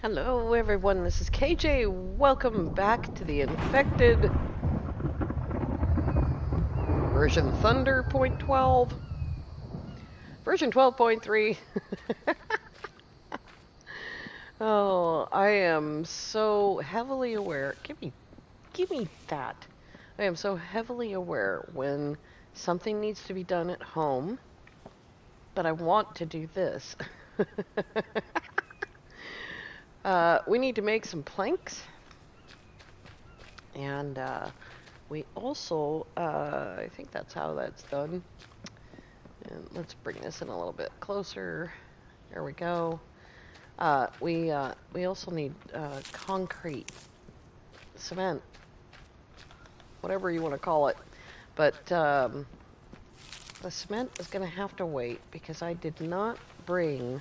Hello everyone, this is KJ. Welcome back to the infected version Thunder point 12, version 12.3. Oh, I am so heavily aware. Give me that. I am so heavily aware when something needs to be done at home, but I want to do this. We need to make some planks, and we also, I think that's how that's done. And let's bring this in a little bit closer. There we go. We also need concrete, cement, whatever you want to call it. But the cement is going to have to wait because I did not bring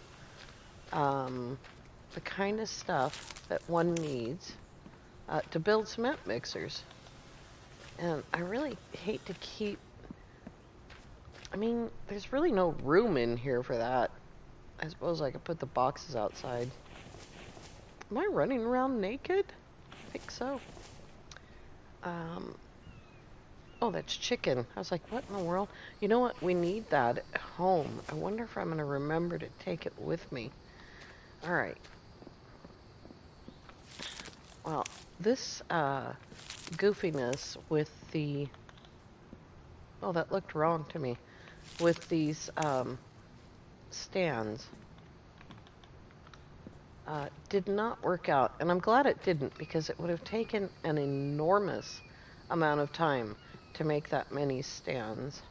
the kind of stuff that one needs to build cement mixers. And I really hate to keep. I mean, there's really no room in here for that. I suppose I could put the boxes outside. Am I running around naked? I think so. Oh, that's chicken. I was like, what in the world? You know what? We need that at home. I wonder if I'm going to remember to take it with me. All right. Well, this goofiness with the... Oh, that looked wrong to me. With these stands did not work out. And I'm glad it didn't because it would have taken an enormous amount of time to make that many stands.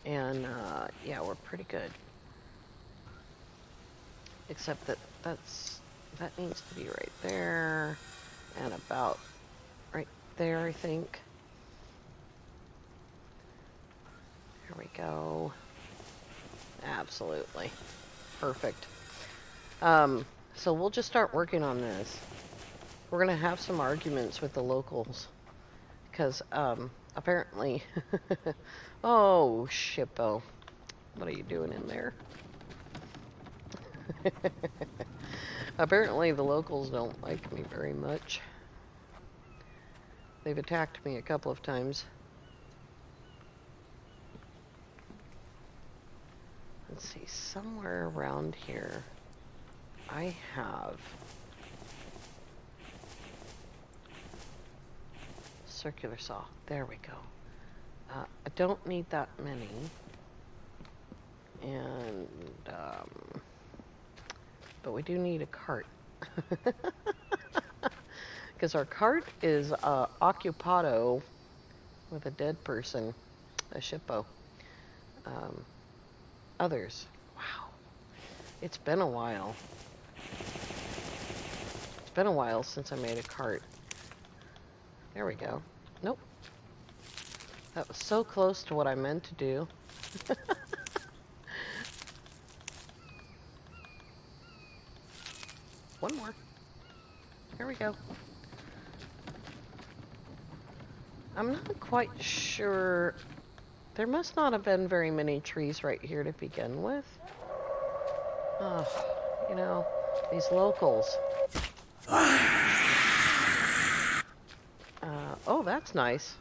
And yeah, we're pretty good. Except that that needs to be right there and about right there, I think. Here we go. Absolutely. Perfect. So we'll just start working on this. We're going to have some arguments with the locals because apparently oh, Shippo. What are you doing in there? Apparently the locals don't like me very much. They've attacked me a couple of times. Let's see, somewhere around here I have circular saw. There we go. I don't need that many. And, but we do need a cart. Because our cart is occupado with a dead person, a shippo. Others. Wow. It's been a while. It's been a while since I made a cart. There we go. Nope. That was so close to what I meant to do. One more. Here we go. I'm not quite sure. There must not have been very many trees right here to begin with. Oh, you know, these locals. Oh, that's nice.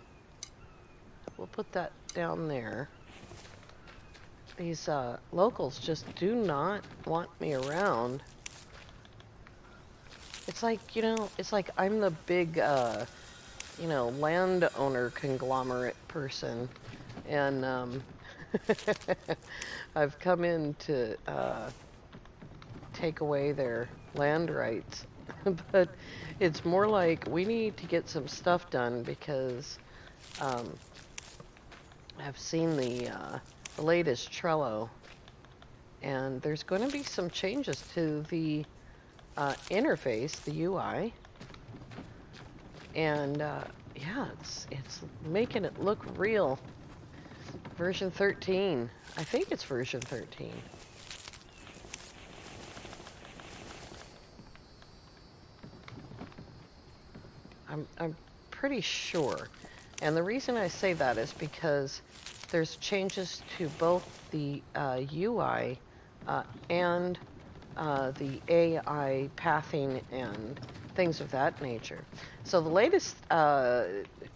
We'll put that down there. These locals just do not want me around. It's like, it's like I'm the big, landowner conglomerate person. And I've come in to take away their land rights. But it's more like we need to get some stuff done because I've seen the latest Trello. And there's going to be some changes to the interface, the UI. And yeah, it's making it look real. Version 13. I think it's version 13. I'm pretty sure. And the reason I say that is because there's changes to both the UI and the AI pathing and things of that nature. So the latest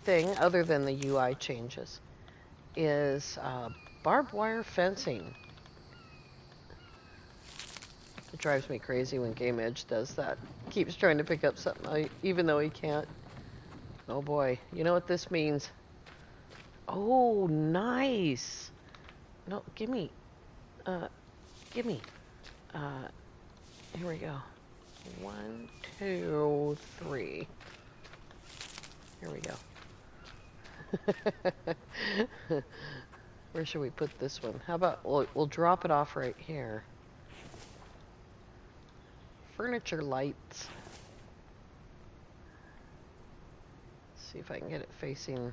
thing, other than the UI changes, is barbed wire fencing. It drives me crazy when Game Edge does that. Keeps trying to pick up something, even though he can't. Oh boy, you know what this means? Oh, nice. No, gimme. Gimme. Uh, Here we go. 1, 2, 3. Here we go. Where should we put this one? How about we'll drop it off right here. Furniture lights. Let's see if I can get it facing.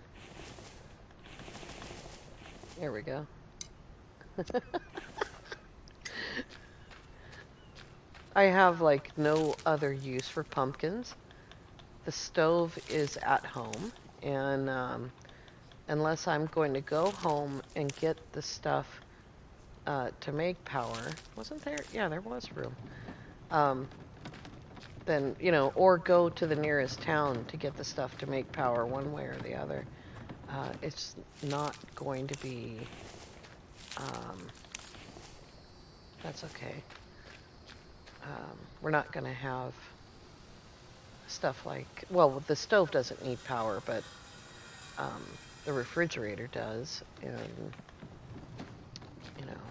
There we go. I have like no other use for pumpkins. The stove is at home, and unless I'm going to go home and get the stuff to make power, wasn't there? Yeah, there was room. Then, you know, or go to the nearest town to get the stuff to make power one way or the other. It's not going to be, that's okay. We're not going to have stuff like, well, the stove doesn't need power, but the refrigerator does, and, you know.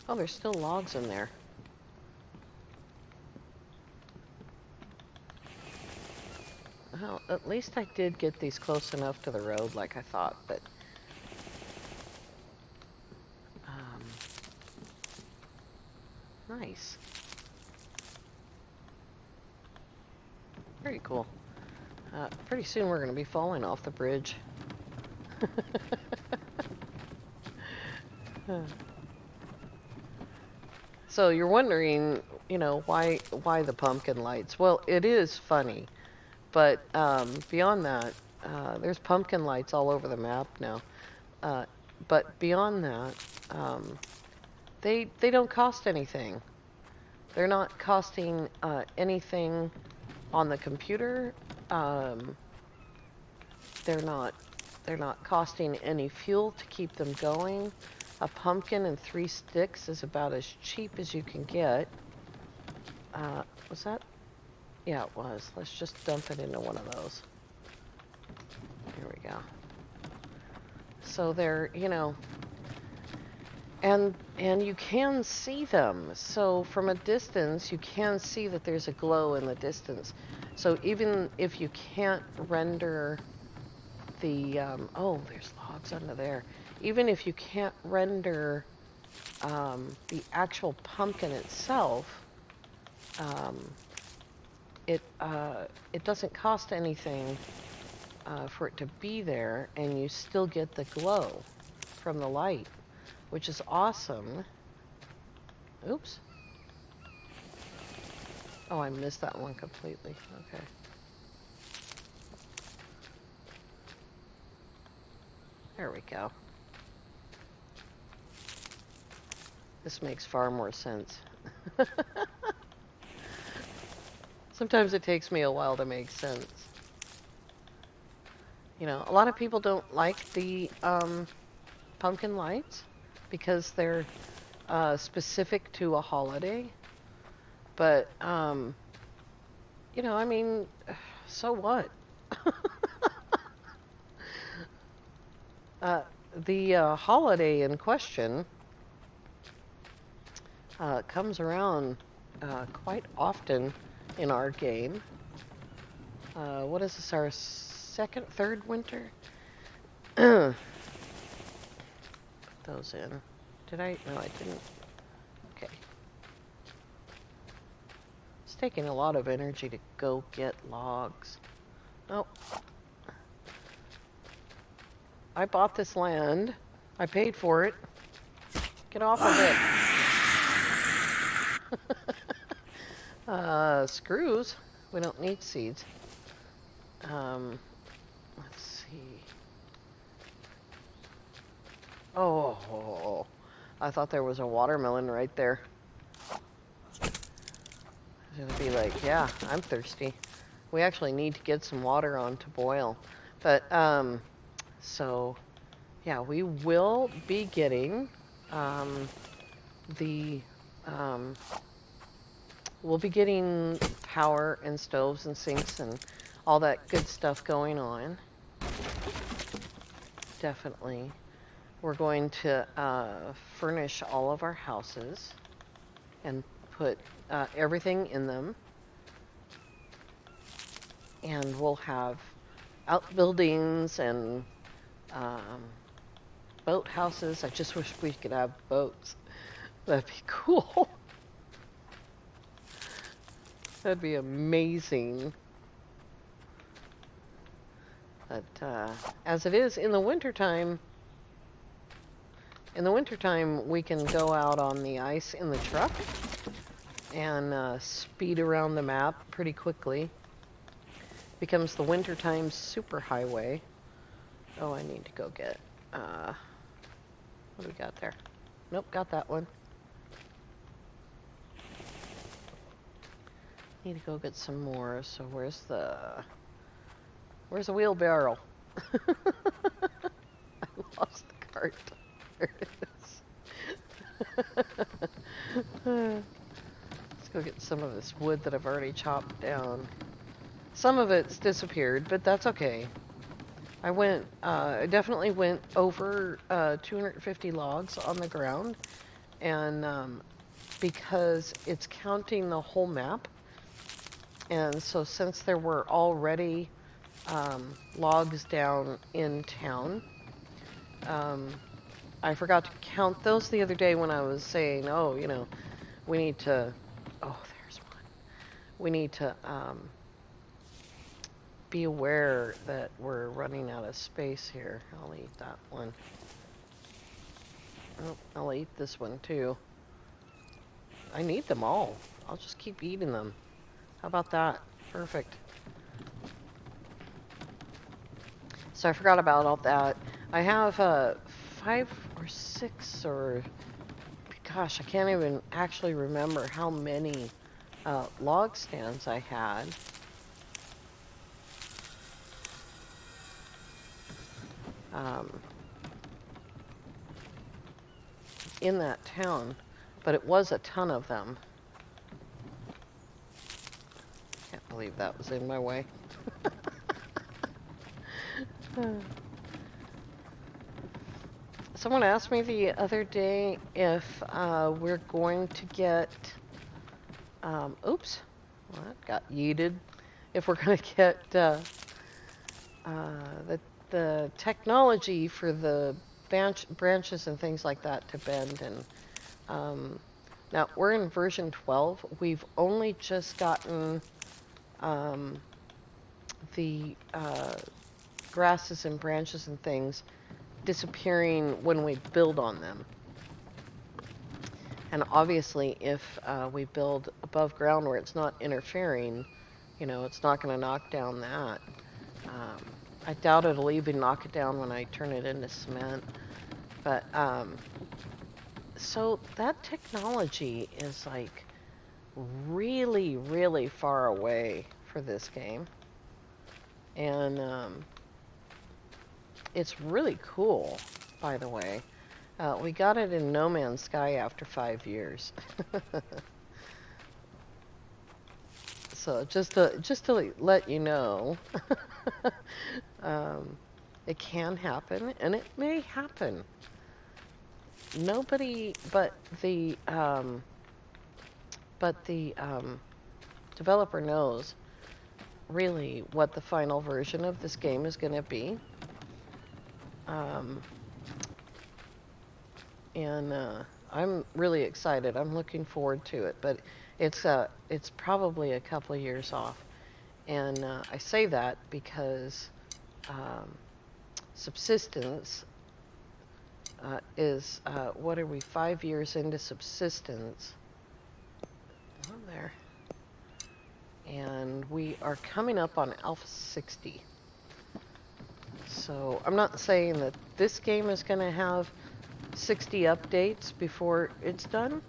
Oh, there's still logs in there. Well, at least I did get these close enough to the road like I thought, but nice. Very cool. Pretty soon we're going to be falling off the bridge. So you're wondering, you know, why the pumpkin lights? Well, it is funny, but beyond that, there's pumpkin lights all over the map now. But beyond that, they don't cost anything. They're not costing anything on the computer. They're not costing any fuel to keep them going. A pumpkin and 3 sticks is about as cheap as you can get. Was that? Yeah, it was. Let's just dump it into one of those. Here we go. So they're, you know, and you can see them. So from a distance, you can see that there's a glow in the distance. So even if you can't render the, oh, there's logs under there. Even if you can't render the actual pumpkin itself, it doesn't cost anything for it to be there, and you still get the glow from the light, which is awesome. Oops. Oh, I missed that one completely. Okay. There we go. This makes far more sense. Sometimes it takes me a while to make sense. You know, a lot of people don't like the pumpkin lights because they're specific to a holiday. But, you know, I mean, so what? The holiday in question comes around quite often in our game. What is this, our third winter? Put those in. Did I? No, I didn't. Okay. It's taking a lot of energy to go get logs. Oh. I bought this land. I paid for it. Get off of it. Screws. We don't need seeds. Let's see. Oh, I thought there was a watermelon right there. It'd be like, yeah, I'm thirsty. We actually need to get some water on to boil. But, so, yeah, we will be getting, the, um, we'll be getting power and stoves and sinks and all that good stuff going on. Definitely. We're going to furnish all of our houses and put everything in them. And we'll have outbuildings and boat houses. I just wish we could have boats. That'd be cool. That'd be amazing. But as it is in the wintertime, we can go out on the ice in the truck and speed around the map pretty quickly. Becomes the wintertime superhighway. Oh, I need to go get, what do we got there? Nope, got that one. Need to go get some more. So where's the wheelbarrow? I lost the cart. There it is. Let's go get some of this wood that I've already chopped down. Some of it's disappeared, but that's okay. I definitely went over 250 logs on the ground, and because it's counting the whole map, and so since there were already logs down in town, I forgot to count those the other day when I was saying, oh, you know, we need to, oh, there's one. We need to be aware that we're running out of space here. I'll eat that one. Oh, I'll eat this one too. I need them all. I'll just keep eating them. How about that? Perfect. So I forgot about all that. I have 5 or 6 or, gosh, I can't even actually remember how many log stands I had. In that town, but it was a ton of them. Can't believe that was in my way. Someone asked me the other day if we're going to get, oops, what got yeeted? If we're going to get the technology for the branches and things like that to bend. And now we're in version 12. We've only just gotten the grasses and branches and things disappearing when we build on them. And obviously, if we build above ground where it's not interfering, you know, it's not going to knock down that. I doubt it'll even knock it down when I turn it into cement. But, so that technology is like really, really far away for this game. And it's really cool, by the way. We got it in No Man's Sky after 5 years. So just to let you know, it can happen, and it may happen. Nobody but the developer knows really what the final version of this game is going to be. And I'm really excited. I'm looking forward to it, but it's probably a couple of years off. And I say that because subsistence is, what are we, 5 years into subsistence? Oh, there. And we are coming up on Alpha 60. So I'm not saying that this game is going to have 60 updates before it's done.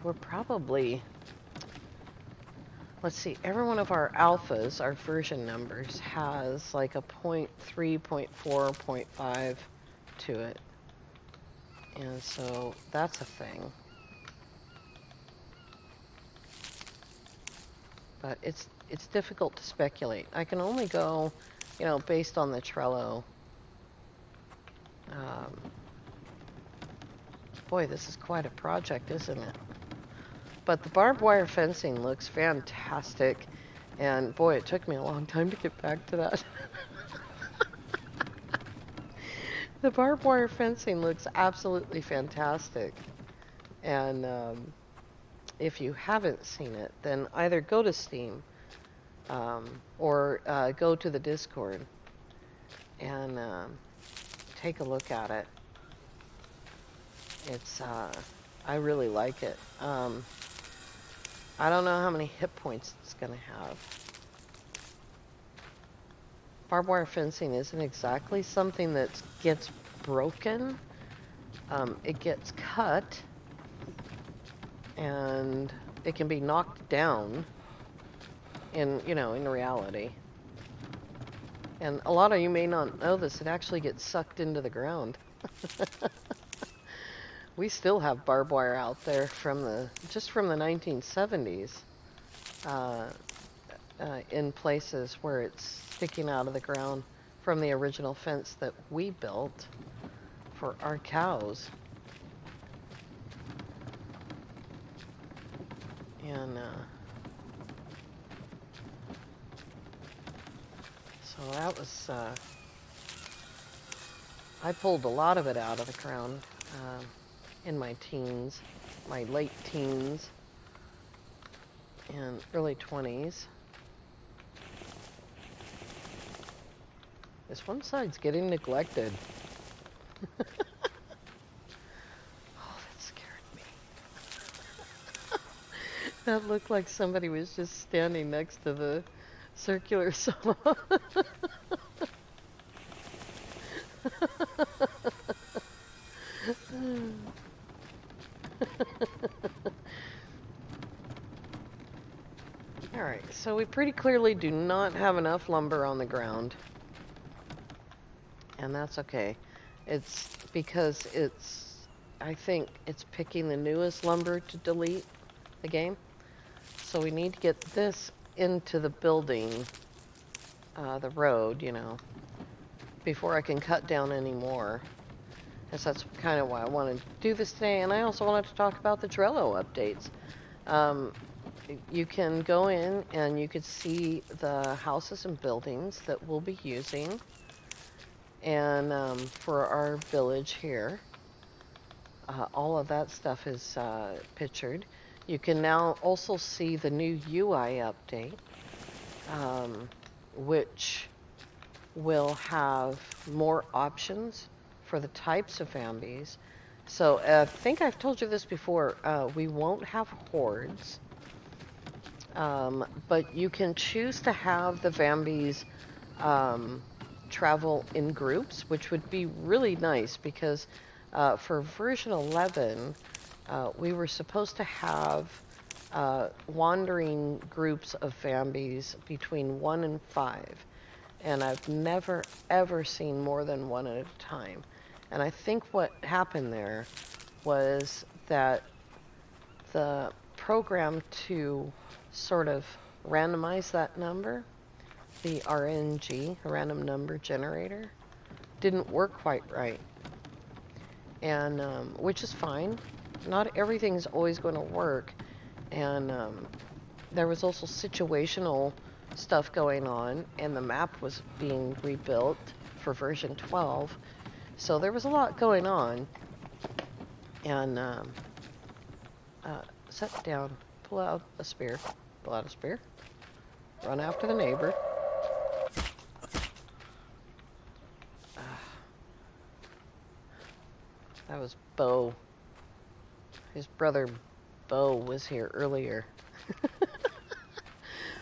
We're probably, let's see, every one of our alphas, our version numbers, has like a 0.3, 0.4, 0.5 to it. And so that's a thing. But it's difficult to speculate. I can only go, based on the Trello. Boy, this is quite a project, isn't it? But the barbed wire fencing looks fantastic. And boy, it took me a long time to get back to that. The barbed wire fencing looks absolutely fantastic. And if you haven't seen it, then either go to Steam or go to the Discord and take a look at it. It's, I really like it. I don't know how many hit points it's going to have. Barbed wire fencing isn't exactly something that gets broken. It gets cut, and it can be knocked down in reality. And a lot of you may not know this, it actually gets sucked into the ground. We still have barbed wire out there from the 1970s in places where it's sticking out of the ground from the original fence that we built for our cows. And so that was, I pulled a lot of it out of the ground in my teens, my late teens and early 20s. This one side's getting neglected. Oh, that scared me. That looked like somebody was just standing next to the circular saw. Alright, so we pretty clearly do not have enough lumber on the ground. And that's okay. It's because I think it's picking the newest lumber to delete the game. So we need to get this into the building, the road, before I can cut down any more. Because that's kind of why I wanted to do this today. And I also wanted to talk about the Trello updates. You can go in and you could see the houses and buildings that we'll be using. And for our village here, all of that stuff is pictured. You can now also see the new UI update, which will have more options for the types of Vambies. So I think I've told you this before, we won't have hordes, but you can choose to have the Vambies travel in groups, which would be really nice because for version 11, we were supposed to have wandering groups of Vambies between 1 and 5. And I've never, ever seen more than one at a time. And I think what happened there was that the program to sort of randomize that number, the RNG, random number generator, didn't work quite right. And which is fine. Not everything is always going to work. And there was also situational stuff going on, and the map was being rebuilt for version 12. So there was a lot going on. And set down, pull out a spear, run after the neighbor. That was Bo. His brother Bo was here earlier.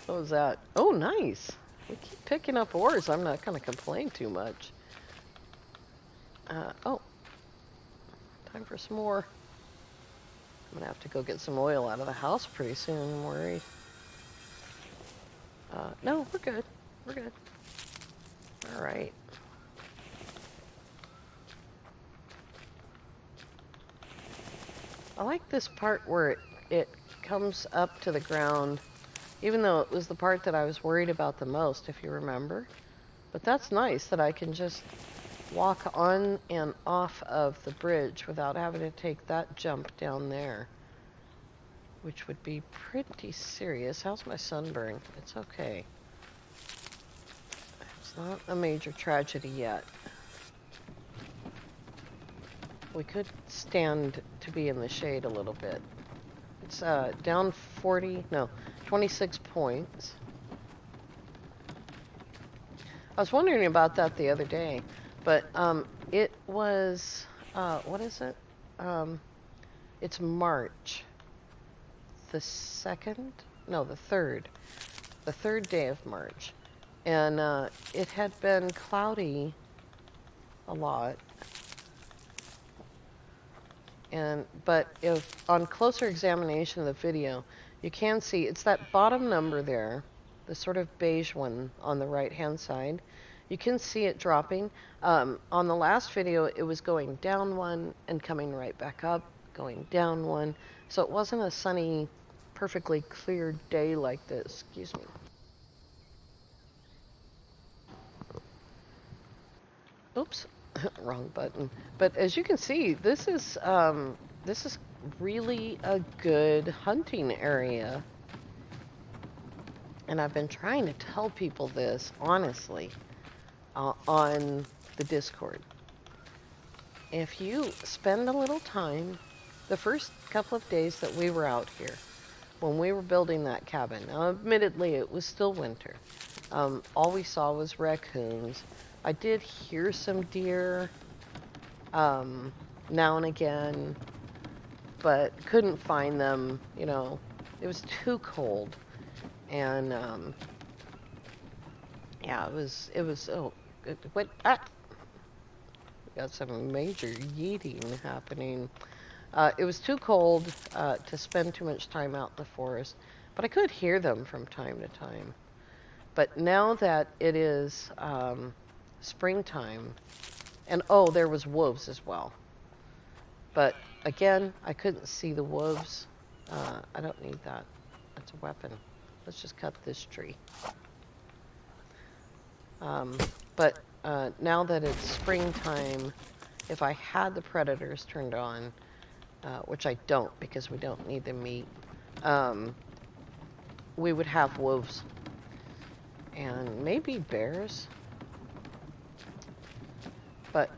What was that? Oh, nice. We keep picking up ores. I'm not going to complain too much. Oh, time for some more. I'm gonna have to go get some oil out of the house pretty soon, I'm worried. No, we're good. We're good. All right. I like this part where it comes up to the ground, even though it was the part that I was worried about the most, if you remember. But that's nice that I can just walk on and off of the bridge without having to take that jump down there, which would be pretty serious. How's my sunburn? It's okay. It's not a major tragedy yet. We could stand to be in the shade a little bit. It's down 26 points. I was wondering about that the other day, but it was, what is it? It's March the 2nd? No, the 3rd. The 3rd day of March. And it had been cloudy a lot. But if on closer examination of the video, you can see it's that bottom number there, the sort of beige one on the right-hand side. You can see it dropping. On the last video, it was going down one and coming right back up, going down one. So it wasn't a sunny, perfectly clear day like this. Excuse me. Oops, wrong button. But as you can see, this is really a good hunting area. And I've been trying to tell people this, honestly, on the Discord. If you spend a little time, the first couple of days that we were out here, when we were building that cabin, now admittedly it was still winter, all we saw was raccoons. I did hear some deer now and again, but couldn't find them, you know, it was too cold. And yeah, it was oh, it went ah! We got some major yeeting happening. It was too cold to spend too much time out in the forest, but I could hear them from time to time. But now that it is springtime, and oh, there was wolves as well. But again, I couldn't see the wolves. I don't need that. That's a weapon. Let's just cut this tree. But now that it's springtime, if I had the predators turned on, which I don't because we don't need the meat, we would have wolves and maybe bears. But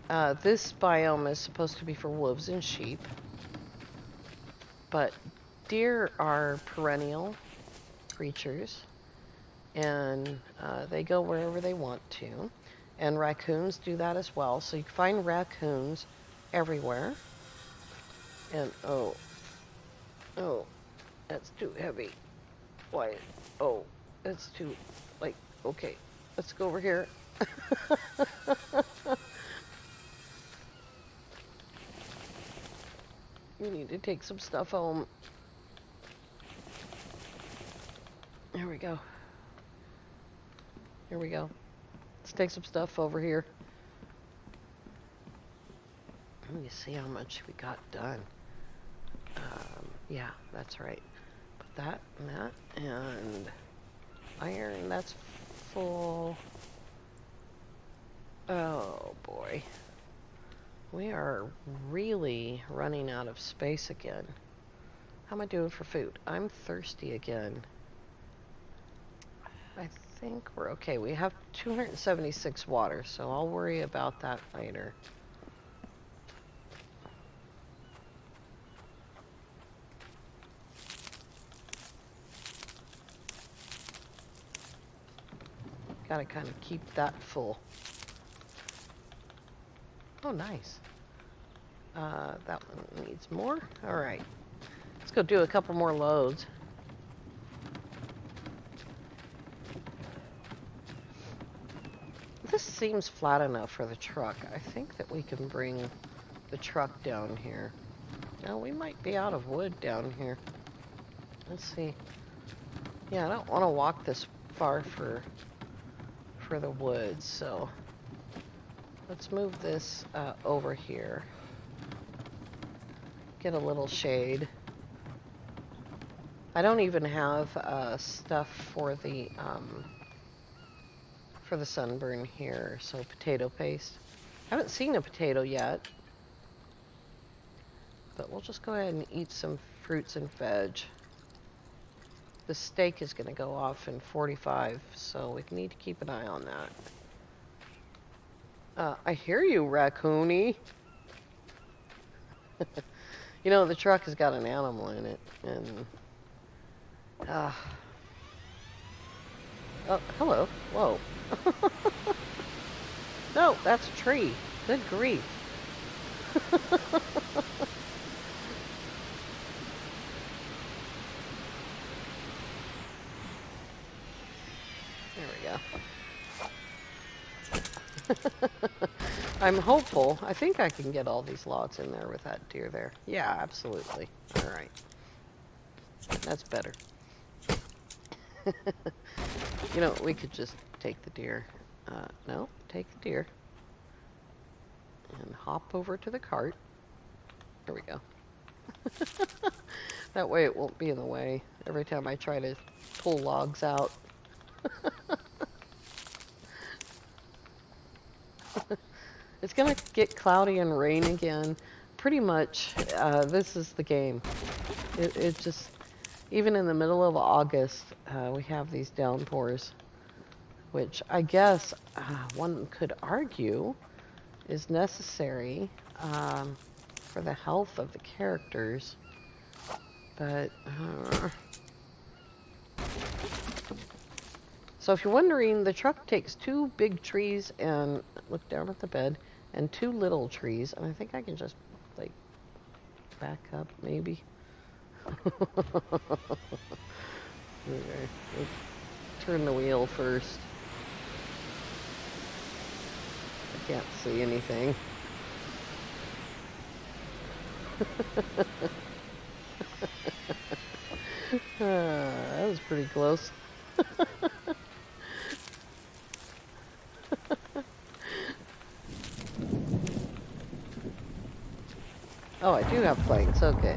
this biome is supposed to be for wolves and sheep. But deer are perennial creatures, and they go wherever they want to. And raccoons do that as well. So you can find raccoons everywhere. And oh, that's too heavy. Why? Oh, that's too, like, okay, let's go over here. We need to take some stuff home. There we go. Here we go. Let's take some stuff over here. Let me see how much we got done. Yeah, that's right. Put that and that, and iron, that's full. Oh boy. We are really running out of space again. How am I doing for food? I'm thirsty again. I think we're okay. We have 276 water, so I'll worry about that later. Gotta kind of keep that full. Oh, nice. That one needs more. All right. Let's go do a couple more loads. this seems flat enough for the truck. I think that we can bring the truck down here. Now, we might be out of wood down here. Let's see. Yeah, I don't want to walk this far for the woods, so let's move this over here. Get a little shade. I don't even have stuff for the sunburn here, so potato paste. I haven't seen a potato yet, but we'll just go ahead and eat some fruits and veg. The steak is going to go off in 45, so we need to keep an eye on that. I hear you, raccoony. You know, the truck has got an animal in it, and... oh, hello. Whoa. No, that's a tree. Good grief. There we go. I'm hopeful. I think I can get all these logs in there with that deer there. Yeah, absolutely. All right. That's better. You know, we could just take the deer. No, take the deer. And hop over to the cart. There we go. That way it won't be in the way every time I try to pull logs out. It's gonna get cloudy and rain again. Pretty much, this is the game. It just, even in the middle of August, we have these downpours, which I guess one could argue is necessary for the health of the characters. But, so if you're wondering, the truck takes 2 big trees and look down at the bed, and 2 little trees, and I think I can just, like, back up, maybe. Okay, let's turn the wheel first. I can't see anything. That was pretty close. Oh, I do have planks, okay.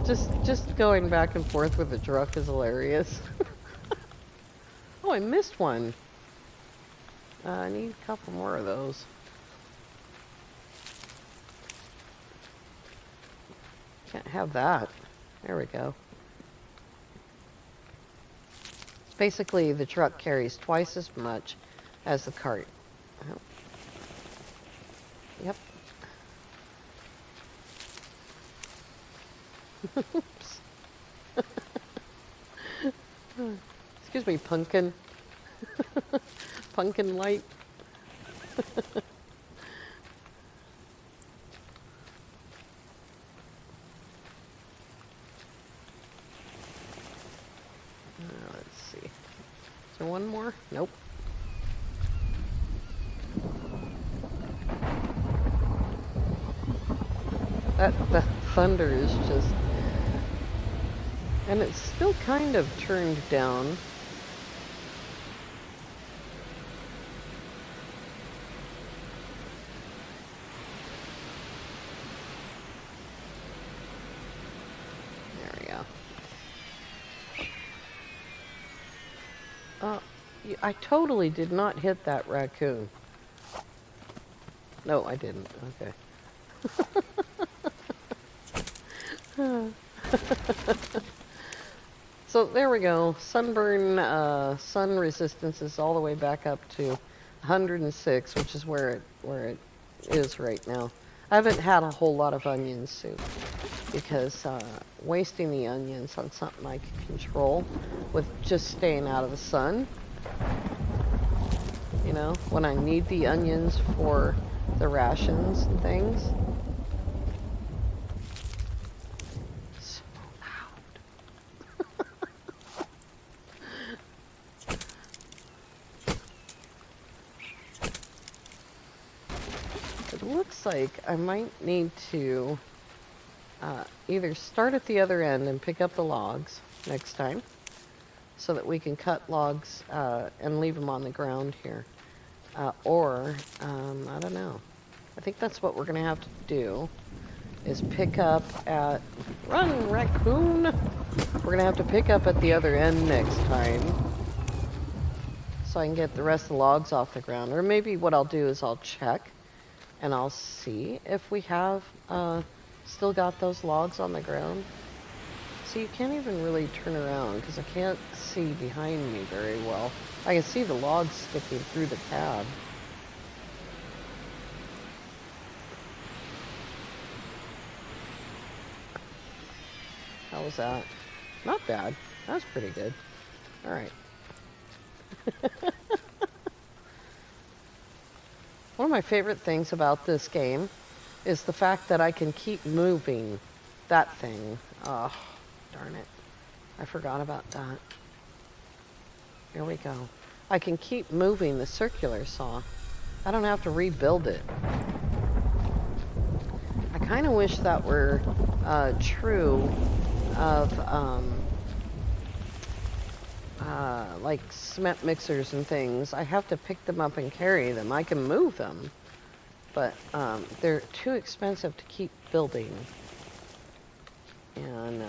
Just going back and forth with the truck is hilarious. Oh, I missed one. I need a couple more of those. Can't have that. There we go. Basically, the truck carries twice as much as the cart. Oh. Yep. Oops. Excuse me, pumpkin. Pumpkin light. Let's see. Is there one more? Nope. The thunder is just... And it's still kind of turned down. There we go. I totally did not hit that raccoon. No, I didn't. Okay. So there we go. Sunburn sun resistance is all the way back up to 106, which is where it is right now. I haven't had a whole lot of onion soup because wasting the onions on something I can control with just staying out of the sun. You know, when I need the onions for the rations and things. like I might need to either start at the other end and pick up the logs next time so that we can cut logs and leave them on the ground here. Or, I don't know. I think that's what we're going to have to do, is pick up at... Run, raccoon! We're going to have to pick up at the other end next time so I can get the rest of the logs off the ground. Or maybe what I'll do is I'll check and I'll see if we have still got those logs on the ground. So you can't even really turn around because I can't see behind me very well. I can see the logs sticking through the cab. How was that? Not bad. That was pretty good. Alright. One of my favorite things about this game is the fact that I can keep moving that thing. Oh, darn it. I forgot about that. Here we go. I can keep moving the circular saw. I don't have to rebuild it. I kind of wish that were true of like cement mixers and things. I have to pick them up and carry them. I can move them, but they're too expensive to keep building. And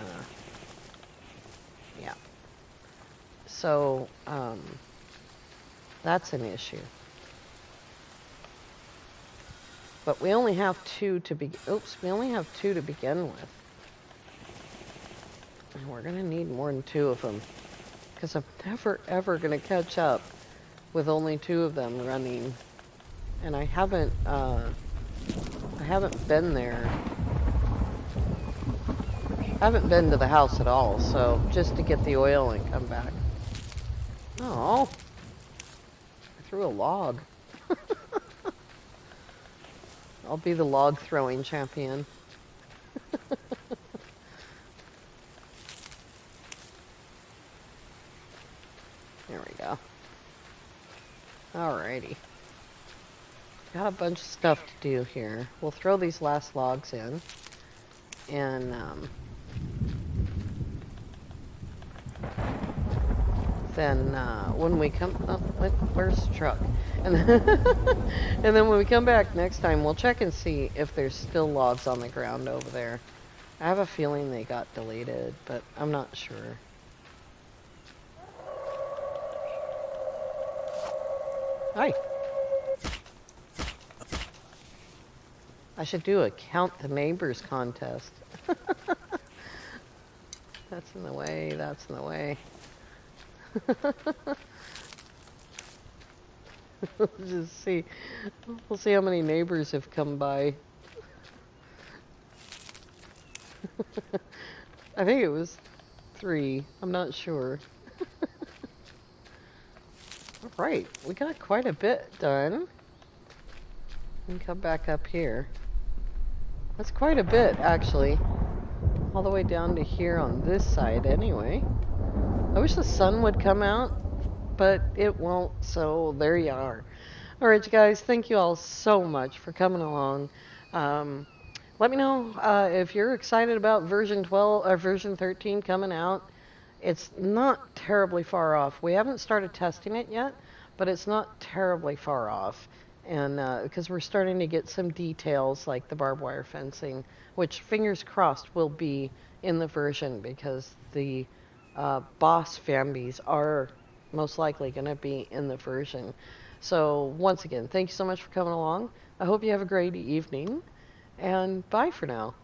yeah, so that's an issue. But we only have two to begin. Oops, we only have two to begin with. And we're gonna need more than two of them, because I'm never ever gonna catch up with only two of them running. And I haven't been there. I haven't been to the house at all, so just to get the oil and come back. Oh, I threw a log. I'll be the log throwing champion. There we go. Alrighty. Got a bunch of stuff to do here. We'll throw these last logs in. And, then, when we come... Oh, where's the truck? And then when we come back next time, we'll check and see if there's still logs on the ground over there. I have a feeling they got deleted, but I'm not sure. Hi. I should do a count the neighbors contest. That's in the way, that's in the way. We'll just see. We'll see how many neighbors have come by. I think it was 3. I'm not sure. Alright, we got quite a bit done. We can come back up here. That's quite a bit, actually. All the way down to here on this side, anyway. I wish the sun would come out, but it won't, so there you are. Alright, you guys, thank you all so much for coming along. Let me know if you're excited about version 12 or version 13 coming out. It's not terribly far off. We haven't started testing it yet, but it's not terribly far off. And because we're starting to get some details like the barbed wire fencing, which fingers crossed will be in the version, because the boss Fambies are most likely going to be in the version. So once again, thank you so much for coming along. I hope you have a great evening, and bye for now.